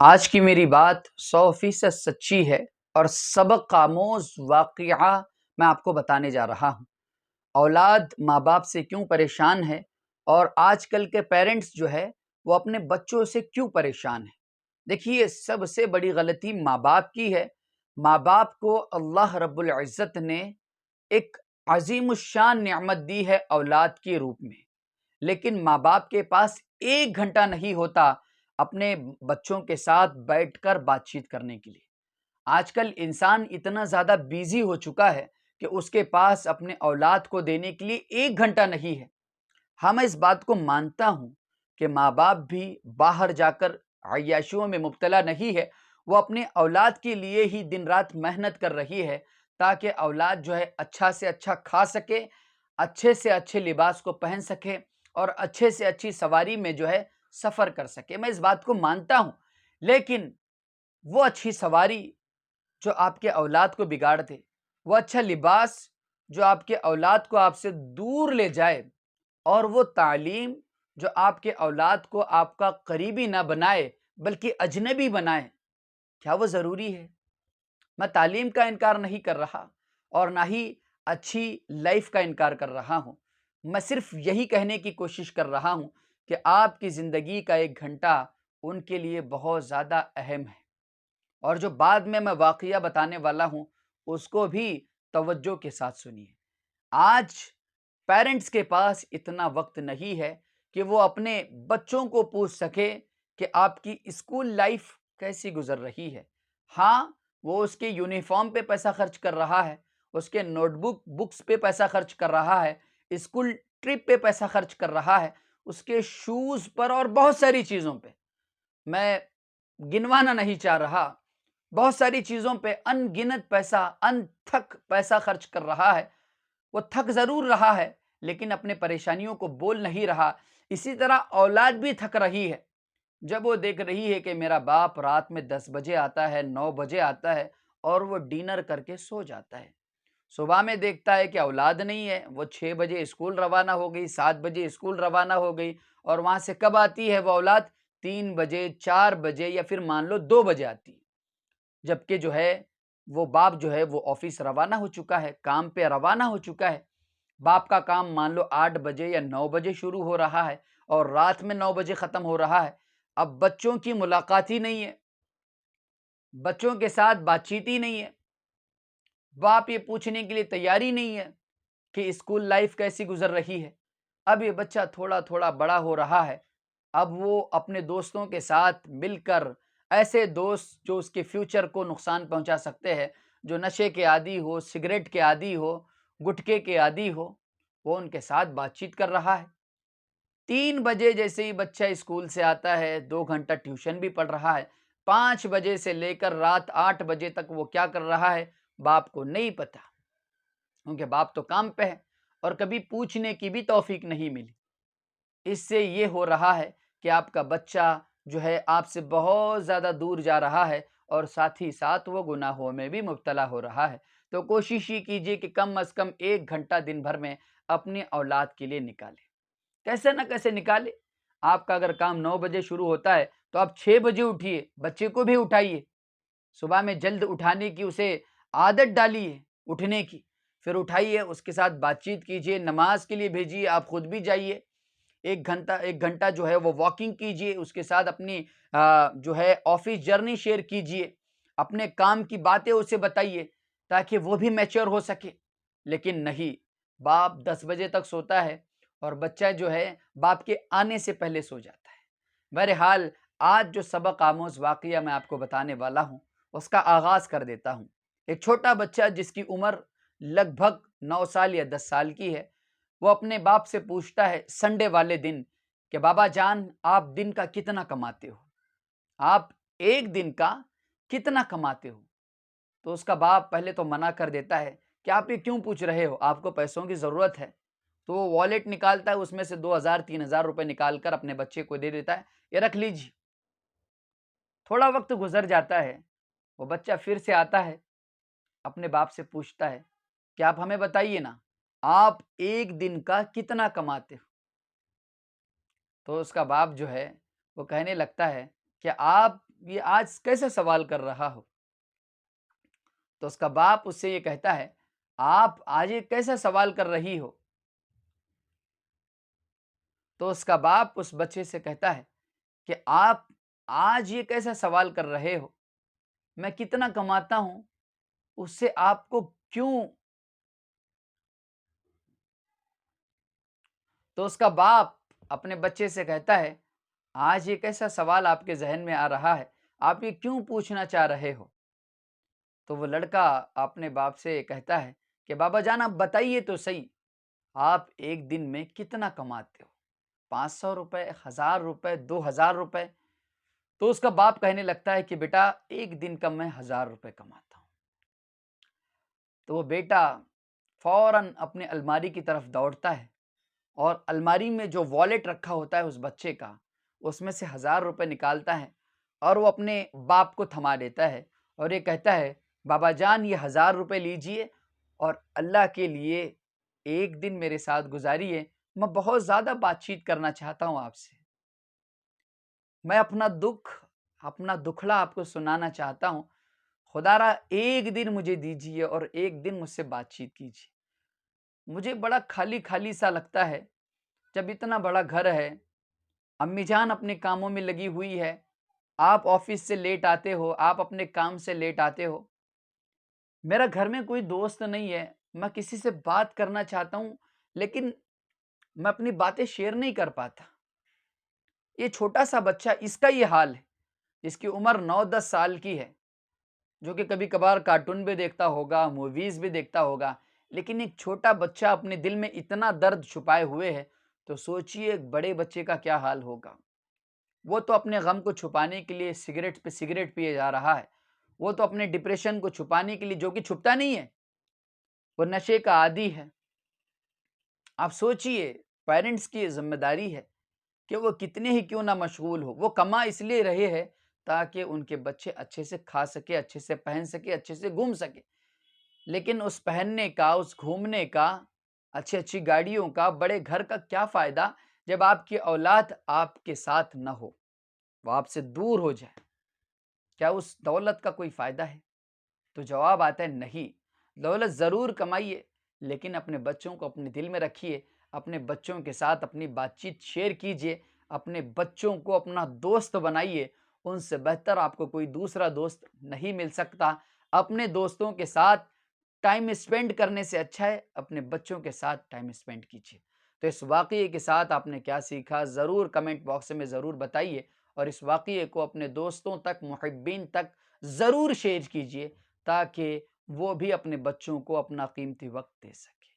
آج کی میری بات 100% سچی ہے اور سبق آموز واقعہ میں آپ کو بتانے جا رہا ہوں۔ اولاد ماں باپ سے کیوں پریشان ہے اور آج کل کے پیرنٹس جو ہے وہ اپنے بچوں سے کیوں پریشان ہیں۔ دیکھیے، سب سے بڑی غلطی ماں باپ کی ہے۔ ماں باپ کو اللہ رب العزت نے ایک عظیم الشان نعمت دی ہے اولاد کے روپ میں، لیکن ماں باپ کے پاس 1 گھنٹہ نہیں ہوتا اپنے بچوں کے ساتھ بیٹھ کر بات چیت کرنے کے لیے۔ آج کل انسان اتنا زیادہ بیزی ہو چکا ہے کہ اس کے پاس اپنے اولاد کو دینے کے لیے 1 گھنٹہ نہیں ہے۔ ہاں، میں اس بات کو مانتا ہوں کہ ماں باپ بھی باہر جا کر عیاشیوں میں مبتلا نہیں ہے، وہ اپنے اولاد کے لیے ہی دن رات محنت کر رہی ہے تاکہ اولاد جو ہے اچھا سے اچھا کھا سکے، اچھے سے اچھے لباس کو پہن سکے اور اچھے سے اچھی سواری میں جو ہے سفر کر سکے۔ میں اس بات کو مانتا ہوں، لیکن وہ اچھی سواری جو آپ کے اولاد کو بگاڑ دے، وہ اچھا لباس جو آپ کے اولاد کو آپ سے دور لے جائے، اور وہ تعلیم جو آپ کے اولاد کو آپ کا قریبی نہ بنائے بلکہ اجنبی بنائے، کیا وہ ضروری ہے؟ میں تعلیم کا انکار نہیں کر رہا اور نہ ہی اچھی لائف کا انکار کر رہا ہوں۔ میں صرف یہی کہنے کی کوشش کر رہا ہوں کہ آپ کی زندگی کا 1 گھنٹہ ان کے لیے بہت زیادہ اہم ہے، اور جو بعد میں واقعہ بتانے والا ہوں اس کو بھی توجہ کے ساتھ سنیے۔ آج پیرنٹس کے پاس اتنا وقت نہیں ہے کہ وہ اپنے بچوں کو پوچھ سکے کہ آپ کی اسکول لائف کیسی گزر رہی ہے۔ ہاں، وہ اس کے یونیفارم پہ پیسہ خرچ کر رہا ہے، اس کے نوٹ بکس پہ پیسہ خرچ کر رہا ہے، اسکول ٹرپ پہ پیسہ خرچ کر رہا ہے، اس کے شوز پر اور بہت ساری چیزوں پہ، میں گنوانا نہیں چاہ رہا، بہت ساری چیزوں پہ ان گنت پیسہ، ان تھک پیسہ خرچ کر رہا ہے۔ وہ تھک ضرور رہا ہے لیکن اپنے پریشانیوں کو بول نہیں رہا۔ اسی طرح اولاد بھی تھک رہی ہے جب وہ دیکھ رہی ہے کہ میرا باپ رات میں 10 بجے آتا ہے، 9 بجے آتا ہے اور وہ ڈنر کر کے سو جاتا ہے۔ صبح میں دیکھتا ہے کہ اولاد نہیں ہے، وہ 6 بجے اسکول روانہ ہو گئی، 7 بجے اسکول روانہ ہو گئی، اور وہاں سے کب آتی ہے وہ اولاد؟ 3 بجے، 4 بجے، یا پھر مان لو 2 بجے آتی ہے، جبکہ جو ہے وہ باپ جو ہے وہ آفس روانہ ہو چکا ہے، کام پہ روانہ ہو چکا ہے۔ باپ کا کام مان لو 8 بجے یا 9 بجے شروع ہو رہا ہے اور رات میں 9 بجے ختم ہو رہا ہے۔ اب بچوں کی ملاقات ہی نہیں ہے، بچوں کے ساتھ بات چیت ہی نہیں ہے، باپ یہ پوچھنے کے لیے تیاری نہیں ہے کہ اسکول لائف کیسی گزر رہی ہے۔ اب یہ بچہ تھوڑا تھوڑا بڑا ہو رہا ہے، اب وہ اپنے دوستوں کے ساتھ مل کر، ایسے دوست جو اس کے فیوچر کو نقصان پہنچا سکتے ہیں، جو نشے کے عادی ہو، سگریٹ کے عادی ہو، گٹکے کے عادی ہو، وہ ان کے ساتھ بات چیت کر رہا ہے۔ 3 بجے جیسے ہی بچہ اسکول سے آتا ہے، 2 گھنٹہ ٹیوشن بھی پڑھ رہا ہے، 5 بجے سے لے کر رات 8 بجے تک وہ کیا کر رہا ہے باپ کو نہیں پتا، کیونکہ باپ تو کام پہ ہے اور کبھی پوچھنے کی بھی توفیق نہیں ملی۔ اس سے یہ ہو رہا ہے کہ آپ کا بچہ جو ہے آپ سے بہت زیادہ دور جا رہا ہے اور ساتھ ہی ساتھ وہ گناہوں میں بھی مبتلا ہو رہا ہے۔ تو کوشش یہ کیجیے کہ کم از کم 1 گھنٹہ دن بھر میں اپنی اولاد کے لیے نکالیں، کیسے نہ کیسے نکالے۔ آپ کا اگر کام 9 بجے شروع ہوتا ہے تو آپ 6 بجے اٹھیے، بچے کو بھی اٹھائیے، صبح میں جلد اٹھانے کی اسے عادت ڈالیے اٹھنے کی، پھر اٹھائیے، اس کے ساتھ بات چیت کیجیے، نماز کے لیے بھیجیے، آپ خود بھی جائیے، 1 گھنٹہ جو ہے وہ واکنگ کیجیے، اس کے ساتھ اپنی جو ہے آفس جرنی شیئر کیجیے، اپنے کام کی باتیں اسے بتائیے تاکہ وہ بھی میچور ہو سکے۔ لیکن نہیں، باپ 10 بجے تک سوتا ہے اور بچہ جو ہے باپ کے آنے سے پہلے سو جاتا ہے۔ بہرحال، آج جو سبق آموز واقعہ میں آپ کو بتانے والا ہوں اس کا آغاز کر دیتا ہوں۔ ایک چھوٹا بچہ جس کی عمر لگ بھگ 9 سال یا 10 سال کی ہے، وہ اپنے باپ سے پوچھتا ہے سنڈے والے دن کہ بابا جان، آپ دن کا کتنا کماتے ہو؟ آپ ایک دن کا کتنا کماتے ہو؟ تو اس کا باپ پہلے تو منع کر دیتا ہے کہ آپ یہ کیوں پوچھ رہے ہو، آپ کو پیسوں کی ضرورت ہے؟ تو وہ والیٹ نکالتا ہے، اس میں سے 2000-3000 روپے نکال کر اپنے بچے کو دے دیتا ہے، یہ رکھ لیجیے۔ تھوڑا وقت گزر جاتا ہے، وہ بچہ پھر سے آتا ہے، اپنے باپ سے پوچھتا ہے کہ آپ ہمیں بتائیے نا، آپ ایک دن کا کتنا کماتے ہو؟ تو اس کا باپ جو ہے وہ کہنے لگتا ہے کہ آپ یہ آج کیسا سوال کر رہا ہو؟ تو اس کا باپ اس سے یہ کہتا ہے آپ آج یہ کیسا سوال کر رہی ہو؟ تو اس کا باپ اس بچے سے کہتا ہے کہ آپ آج یہ کیسا سوال کر رہے ہو؟ میں کتنا کماتا ہوں اس سے آپ کو کیوں؟ تو اس کا باپ اپنے بچے سے کہتا ہے آج یہ کیسا سوال آپ کے ذہن میں آ رہا ہے؟ آپ یہ کیوں پوچھنا چاہ رہے ہو؟ تو وہ لڑکا اپنے باپ سے کہتا ہے کہ بابا جان آپ بتائیے تو صحیح، آپ ایک دن میں کتنا کماتے ہو؟ 500 روپے، 1000 روپے، 2000 روپے؟ تو اس کا باپ کہنے لگتا ہے کہ بیٹا ایک دن کا میں 1000 روپے کماتا ہوں۔ تو وہ بیٹا فوراً اپنے الماری کی طرف دوڑتا ہے اور الماری میں جو والیٹ رکھا ہوتا ہے اس بچے کا، اس میں سے 1000 روپے نکالتا ہے اور وہ اپنے باپ کو تھما دیتا ہے اور یہ کہتا ہے بابا جان یہ 1000 روپے لیجئے اور اللہ کے لیے ایک دن میرے ساتھ گزاریے، میں بہت زیادہ بات چیت کرنا چاہتا ہوں آپ سے، میں اپنا دکھڑا آپ کو سنانا چاہتا ہوں، خدا را ایک دن مجھے دیجیے اور ایک دن مجھ سے بات چیت کیجیے۔ مجھے بڑا خالی خالی سا لگتا ہے جب اتنا بڑا گھر ہے، امی جان اپنے کاموں میں لگی ہوئی ہے، آپ آفس سے لیٹ آتے ہو، آپ اپنے کام سے لیٹ آتے ہو، میرا گھر میں کوئی دوست نہیں ہے، میں کسی سے بات کرنا چاہتا ہوں لیکن میں اپنی باتیں شیئر نہیں کر پاتا۔ یہ چھوٹا سا بچہ، اس کا یہ حال ہے، جس کی عمر 9-10 سال کی ہے، جو کہ کبھی کبھار کارٹون بھی دیکھتا ہوگا، موویز بھی دیکھتا ہوگا، لیکن ایک چھوٹا بچہ اپنے دل میں اتنا درد چھپائے ہوئے ہے، تو سوچئے ایک بڑے بچے کا کیا حال ہوگا۔ وہ تو اپنے غم کو چھپانے کے لیے سگریٹ پہ سگریٹ پیے جا رہا ہے، وہ تو اپنے ڈپریشن کو چھپانے کے لیے، جو کہ چھپتا نہیں ہے، وہ نشے کا عادی ہے۔ آپ سوچئے پیرنٹس کی ذمہ داری ہے کہ وہ کتنے ہی کیوں نہ مشغول ہو، وہ کما اس لیے رہے ہیں تاکہ ان کے بچے اچھے سے کھا سکے، اچھے سے پہن سکے، اچھے سے گھوم سکے، لیکن اس پہننے کا، اس گھومنے کا، اچھی اچھی گاڑیوں کا، بڑے گھر کا کیا فائدہ جب آپ کی اولاد آپ کے ساتھ نہ ہو، وہ آپ سے دور ہو جائے؟ کیا اس دولت کا کوئی فائدہ ہے؟ تو جواب آتا ہے نہیں، دولت ضرور کمائیے لیکن اپنے بچوں کو اپنے دل میں رکھیے، اپنے بچوں کے ساتھ اپنی بات چیت شیئر کیجئے، اپنے بچوں کو اپنا دوست بنائیے، ان سے بہتر آپ کو کوئی دوسرا دوست نہیں مل سکتا۔ اپنے دوستوں کے ساتھ ٹائم اسپینڈ کرنے سے اچھا ہے اپنے بچوں کے ساتھ ٹائم اسپینڈ کیجیے۔ تو اس واقعے کے ساتھ آپ نے کیا سیکھا ضرور کمنٹ باکس میں ضرور بتائیے، اور اس واقعے کو اپنے دوستوں تک، محبین تک ضرور شیئر کیجیے تاکہ وہ بھی اپنے بچوں کو اپنا قیمتی وقت دے سکیں۔